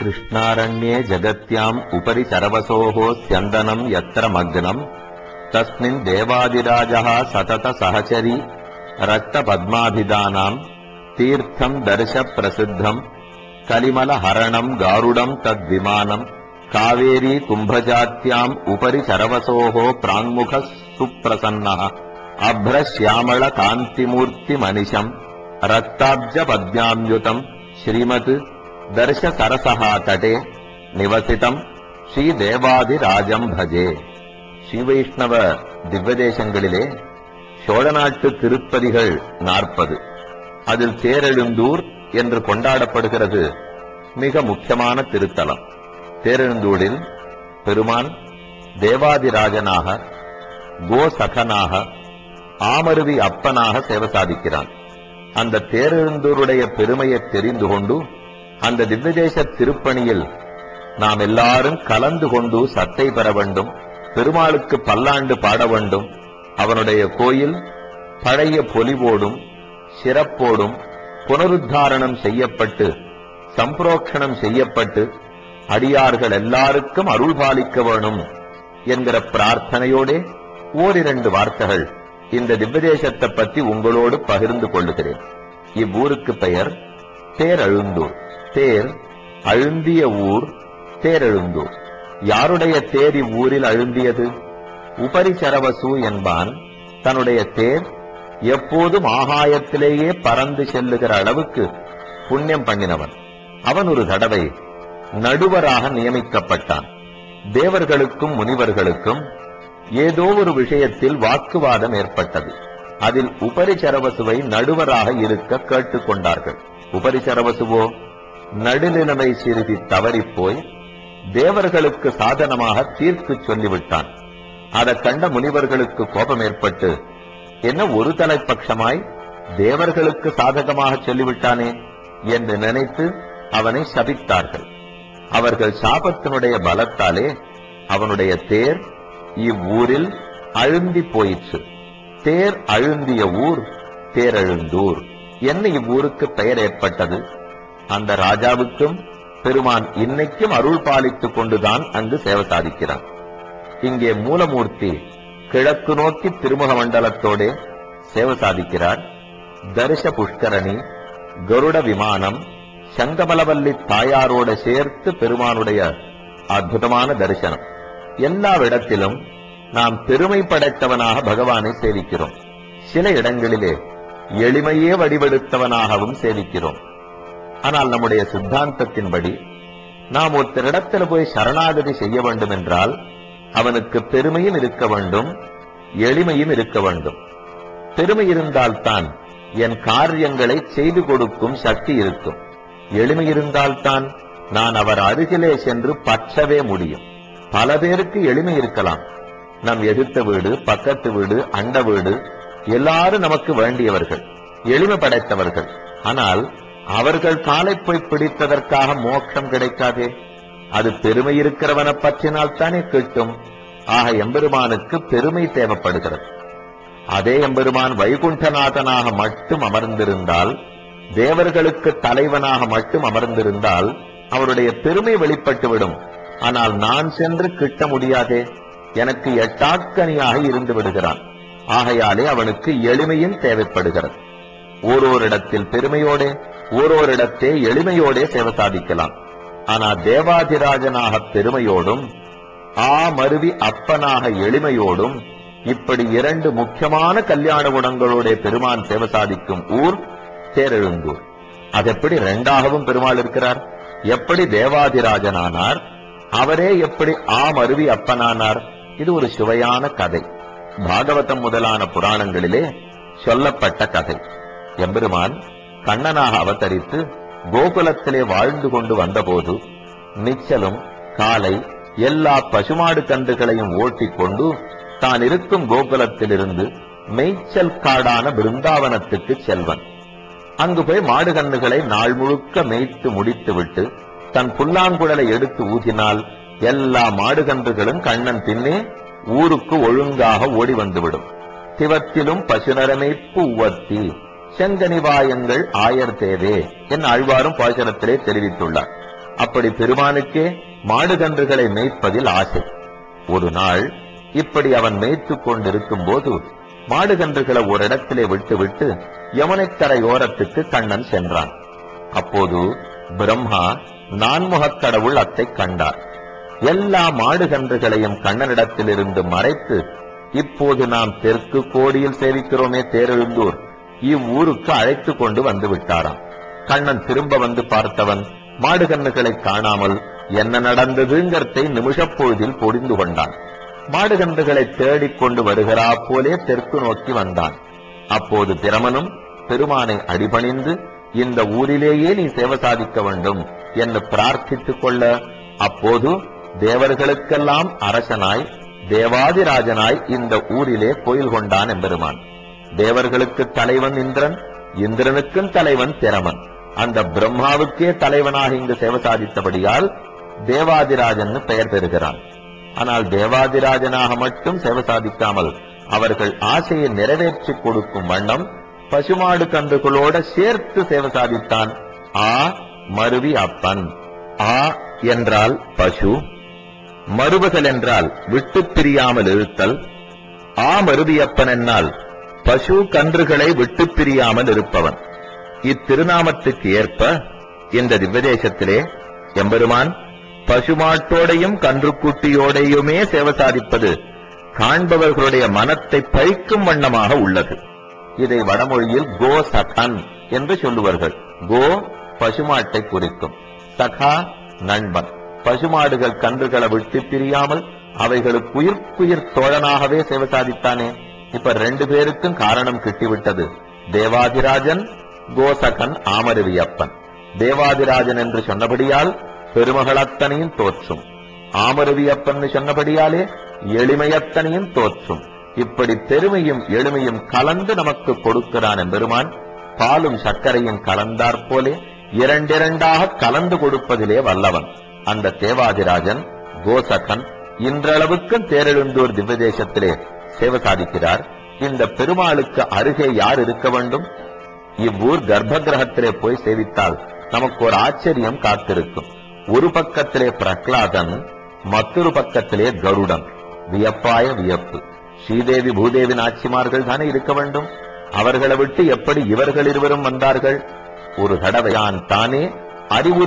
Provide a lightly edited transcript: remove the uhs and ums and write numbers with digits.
कृष्णारण्ये जगत्याम् उपरि चरवसोः स्यन्दनम् यत्र मग्नम् तस्मिन् देवादिराजः सतत सहचरी रक्तपद्माभिधानाम् तीर्थम् दर्श प्रसिद्धम् कलिमलहरणम् गारुडम् तद्विमानम् कावेरी कुम्भजात्याम् उपरि चरवसोः प्राङ्मुखः सुप्रसन्नः अभ्रश्यामल कान्तिमूर्तिमनिशम् रक्ताब्जपद्माम्युतम् श्रीमत् दर्श सरसः तटे निवसितम् श्रीदेवादिराजम् भजे. ஸ்ரீவைஷ்ணவ திவ்யதேசங்களிலே சோழ நாட்டு திருப்பதிகள் 40. அதில் தேரெழுந்தூர் என்று கொண்டாடப்படுகிறது மிக முக்கியமான திருத்தலம். தேரெழுந்தூரில் பெருமான் தேவாதிராஜனாக, கோசகனாக, ஆமருவி அப்பனாக சேவை சாதிக்கிறான். அந்த தேரெழுந்தூருடைய பெருமையை தெரிந்து கொண்டு அந்த திவ்யதேச திருப்பணியில் நாம் எல்லாரும் கலந்து கொண்டு சத்தை பெற வேண்டும். பெருமாளுக்கு பல்லாண்டு பாட வேண்டும். அவனுடைய கோயில் பழைய பொலிவோடும் சிறப்போடும் புனருத்தாரணம் செய்யப்பட்டு சம்பிரோக்ஷணம் செய்யப்பட்டு அடியார்கள் எல்லாருக்கும் அருள் பாலிக்க வேணும் என்கிற பிரார்த்தனையோடே ஓரிரண்டு வார்த்தைகள் இந்த திவ்யதேசத்தை பற்றி உங்களோடு பகிர்ந்து கொள்ளுகிறேன். இவ்வூருக்கு பெயர் தேரெழுந்தூர். தேர் அழுந்திய ஊர் தேரெழுந்தூர். யாருடைய தேர் இவ்வூரில் அழுந்தியது? உபரிச்சரவசு என்பான் தன்னுடைய தேர் எப்போதும் ஆகாயத்திலேயே பறந்து செல்லுகிற அளவுக்கு புண்ணியம் பண்ணினவன். அவன் ஒரு தடவை நடுவராக நியமிக்கப்பட்டான். தேவர்களுக்கும் முனிவர்களுக்கும் ஏதோ ஒரு விஷயத்தில் வாக்குவாதம் ஏற்பட்டது. அதில் உபரிச்சரவசுவை நடுவராக இருக்க கேட்டுக்கொண்டார்கள். உபரிச்சரவசுவோ நடுநிலைமை சிறிது தவறிப்போய் தேவர்களுக்கு சாதனமாக தீர்ப்பு சொல்லிவிட்டான். அதை கண்ட முனிவர்களுக்கு கோபம் ஏற்பட்டு, என்ன ஒரு தலைப்பட்சமாய் தேவர்களுக்கு சாதகமாக சொல்லிவிட்டானே என்று நினைத்து அவனை சபித்தார்கள். அவர்கள் சாபத்தினுடைய பலத்தாலே அவனுடைய தேர் இவ்வூரில் அழுந்தி போயிற்று. தேர் அழுந்திய ஊர் தேரெழுந்தூர் என்ன இவ்வூருக்கு பெயர் ஏற்பட்டது. அந்த ராஜாவுக்கும் பெருமான் இன்னைக்கும் அருள் பாலித்துக் கொண்டுதான் அங்கு சேவை சாதிக்கிறான். இங்கே மூலமூர்த்தி கிழக்கு நோக்கி திருமுக மண்டலத்தோட சேவை சாதிக்கிறார். தரிச புஷ்கரணி, கருட விமானம், சங்கமலவல்லி தாயாரோட சேர்த்து பெருமானுடைய அற்புதமான தரிசனம். எல்லா இடத்திலும் நாம் பெருமை படைத்தவனாக பகவானை சேவிக்கிறோம். சில இடங்களிலே எளிமையே வடிவெடுத்தவனாகவும் சேவிக்கிறோம். ஆனால் நம்முடைய சித்தாந்தத்தின்படி நாம் ஒருத்தரிடத்தில் போய் சரணாகதி செய்ய வேண்டும் என்றால் அவனுக்கு பெருமையும் இருக்க வேண்டும், எளிமையும் இருக்க வேண்டும். பெருமை இருந்தால்தான் என் காரியங்களை செய்து கொடுக்கும் சக்தி இருக்கும். எளிமை இருந்தால்தான் நான் அவர் அருகிலே சென்று பற்றவே முடியும். பல பேருக்கு எளிமை இருக்கலாம். நம் எதிர்த்த வீடு, பக்கத்து வீடு, அண்ட வீடு எல்லாரும் நமக்கு வேண்டியவர்கள், எளிமை படைத்தவர்கள். ஆனால் அவர்கள் காலை போய் பிடித்ததற்காக மோட்சம் கிடைக்காதே. அது பெருமை இருக்கிறவனை பற்றினால் தானே கிட்டும். ஆக எம்பெருமானுக்கு பெருமை தேவைப்படுகிறது. அதே எம்பெருமான் வைகுண்டநாதனாக மட்டும் அமர்ந்திருந்தால், தேவர்களுக்கு தலைவனாக மட்டும் அமர்ந்திருந்தால் அவருடைய பெருமை வெளிப்பட்டுவிடும். ஆனால் நான் சென்று கிட்ட முடியாதே, எனக்கு எட்டாக்கனியாக இருந்து விடுகிறான். ஆகையாலே அவனுக்கு எளிமையும் தேவைப்படுகிறது. ஓரோரிடத்தில் பெருமையோடே, ஓரோரிடத்தே எளிமையோடே சேவை சாதிக்கலாம். ஆனா தேவாதிராஜனாக பெருமையோடும் மருவி அப்பனாக எளிமையோடும் இப்படி இரண்டு முக்கியமான கல்யாண குணங்களோட பெருமான் சேவை சாதிக்கும் ஊர் தேரெழுந்தூர். அது எப்படி ரெண்டாகவும் பெருமாள் இருக்கிறார்? எப்படி தேவாதிராஜனானார்? அவரே எப்படி மருவி அப்பனானார்? இது ஒரு சுவையான கதை. பாகவதம் முதலான புராணங்களிலே சொல்லப்பட்ட கதை. எம்பெருமான் கண்ணனாக அவதரித்து கோகுலத்திலே வாழ்ந்து கொண்டு வந்தபோது நிச்சலும் காலை எல்லா பசுமாடு கன்றுகளையும் ஓட்டிக் கொண்டு தான் இருக்கும் கோகுலத்திலிருந்து மேய்ச்சல் காடான பிருந்தாவனத்துக்கு செல்வன். அங்கு போய் மாடு கன்றுகளை நாள் முழுக்க மேய்த்து முடித்துவிட்டு தன் புல்லாங்குழலை எடுத்து ஊதினால் எல்லா மாடு கன்றுகளும் கண்ணன் பின்னே ஊருக்கு ஒழுங்காக ஓடி வந்துவிடும். திவத்திலும் பசுநரமைப்பு உவர்த்தி செங்கனிவாயங்கள் ஆயர் தேவே என் ஆழ்வாரும் பாசுரத்திலே தெரிவித்துள்ளார். அப்படி பெருமானுக்கே மாடுகன்றுகளை மேய்ப்பதில் ஆசை. ஒரு நாள் இப்படி அவன் மேய்த்துக் கொண்டிருக்கும் போது மாடுகன்றுகளை ஒரு இடத்திலே விட்டுவிட்டு யமுனைக்கரையோரத்துக்கு கண்ணன் சென்றான். அப்போது பிரம்மா நான்முகக் கடவுள் அத்தை கண்டார். எல்லா மாடுகன்றுகளையும் கண்ணனிடத்திலிருந்து மறைத்து, இப்போது நாம் தெற்கு கோடியில் சேவிக்கிறோமே தேரெழுந்தூர், இவ்வூருக்கு அழைத்து கொண்டு வந்து விட்டாராம். கண்ணன் திரும்ப வந்து பார்த்தவன் மாடுகன்றுகளை காணாமல் என்ன நடந்ததுங்கிறதை நிமிஷப்பொழுதில் பொடிந்து கொண்டான். மாடுகன்றுகளை தேடிக்கொண்டு வருகிறா போலே தெற்கு நோக்கி வந்தான். அப்போது பிரமனும் பெருமானை அடிபணிந்து, இந்த ஊரிலேயே நீ சேவை சாதிக்க வேண்டும் என்று பிரார்த்தித்துக் கொள்ள, அப்போது தேவர்களுக்கெல்லாம் அரசனாய் தேவாதிராஜனாய் இந்த ஊரிலே கோயில் கொண்டான் எம்பெருமான். தேவர்களுக்கு தலைவன் இந்திரன், இந்திரனுக்கும் தலைவன் பிரமன். அந்த பிரம்மாவுக்கே தலைவனாக இங்கு சேவை சாதித்தபடியால் தேவாதிராஜன் பெயர் பெறுகிறான். ஆனால் தேவாதிராஜனாக மட்டும் சேவை சாதிக்காமல் அவர்கள் ஆசையை நிறைவேற்றி கொடுக்கும் வண்ணம் பசுமாடு கன்றுகளோட சேர்த்து சேவை சாதித்தான். ஆ மருவி அப்பன். ஆ என்றால் பசு, மருவுதல் என்றால் விட்டு பிரியாமல் இருத்தல். ஆ மருவியப்பன் என்னால் பசு கன்றுகளை விட்டு பிரியாமல் இருப்பவன். இத்திருநாமத்துக்கு ஏற்ப இந்த திவ்யதேசத்திலே எம்பெருமான் பசுமாட்டோடையும் கன்றுக்குட்டியோடையுமே சேவை சாதிப்பது காண்பவர்களுடைய மனத்தை பழிக்கும் வண்ணமாக உள்ளது. இதை வடமொழியில் கோ சகன் என்று சொல்லுவார்கள். கோ பசுமாட்டை குறிக்கும், சகா நண்பன். பசுமாடுகள் கன்றுகளை விட்டு பிரியாமல் அவைகளுக்கு உயிர்க்குயிர் தோழனாகவே சேவை சாதித்தானே. இப்ப 2 பேருக்கும் காரணம் கிட்டிவிட்டது. தேவாதிராஜன், கோசகன், ஆமருவியப்பன். தேவாதிராஜன் என்று சொன்னபடியால் பெருமகளத்தனையும் தோற்றும், ஆமருவியப்பன் சொன்னபடியாலே எளிமையத்தனையும் தோற்றும். இப்படி பெருமையும் எளிமையும் கலந்து நமக்கு கொடுக்கிறான் எம்பெருமான். பாலும் சர்க்கரையும் கலந்தாற்போலே இரண்டிரண்டாக கலந்து கொடுப்பதிலே வல்லவன் அந்த தேவாதிராஜன். கோசகன் இன்றளவுக்கு தேரெழுந்தூர் திவ்யதேசத்திலே சேவை சாதிக்கிறார். இந்த பெருமாளுக்கு அருகே யார் இருக்க வேண்டும்? இவ்வூர் கர்ப்ப கிரகத்திலே போய் சேவித்தால் நமக்கு ஒரு ஆச்சரியம் காத்திருக்கும். ஒரு பக்கத்திலே பிரகலாதன், மற்றொரு பக்கத்திலே கருடன். வியப்பாய வியப்பு. ஸ்ரீதேவி பூதேவி நாச்சிமார்கள் தானே இருக்க வேண்டும். அவர்களை விட்டு எப்படி இவர்கள் இருவரும் வந்தார்கள்? ஒரு தடவையான் தானே அறிவு